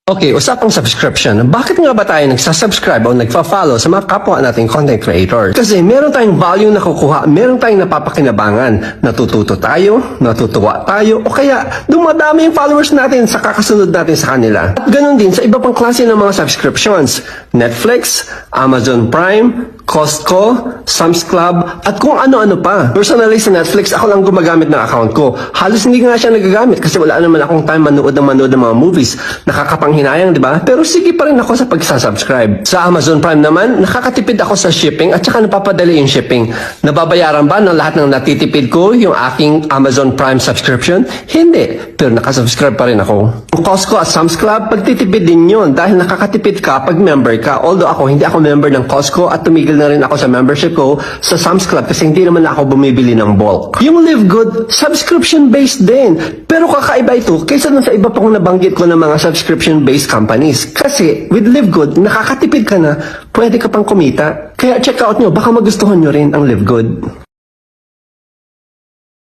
Okay, usapang subscription. Bakit nga ba tayo nagsasubscribe o nagfa-follow sa mga kapwa nating content creator? Kasi meron tayong value na kukuha, meron tayong napapakinabangan, natututo tayo, natutuwa tayo, o kaya dumadami yung followers natin sa kakasunod natin sa kanila. At ganun din sa iba pang klase ng mga subscriptions. Netflix, Amazon Prime, Costco, Sam's Club, at kung ano-ano pa. Personally sa Netflix, ako lang gumagamit ng account ko. Halos hindi nga siya nagagamit kasi wala naman akong time manood ng mga movies. Nakakapanghinayang, di ba? Pero sige pa rin ako sa pagsasubscribe. Sa Amazon Prime naman, nakakatipid ako sa shipping at saka napapadali yung shipping. Nababayaran ba ng lahat ng natitipid ko yung aking Amazon Prime subscription? Hindi. Pero nakasubscribe pa rin ako. Yung Costco at Sam's Club, pagtitipid din yun dahil nakakatipid ka pag member ka. Although ako, hindi ako member ng Costco at tumigil na rin ako sa membership ko sa Sam's Club kasi hindi naman ako bumibili ng bulk. Yung Live Good, subscription-based din. Pero kakaiba ito kaysa dun sa iba pang nabanggit ko ng mga subscription-based companies. Kasi with Live Good, nakakatipid ka na, pwede ka pang kumita. Kaya check out nyo, baka magustuhan nyo rin ang Live Good.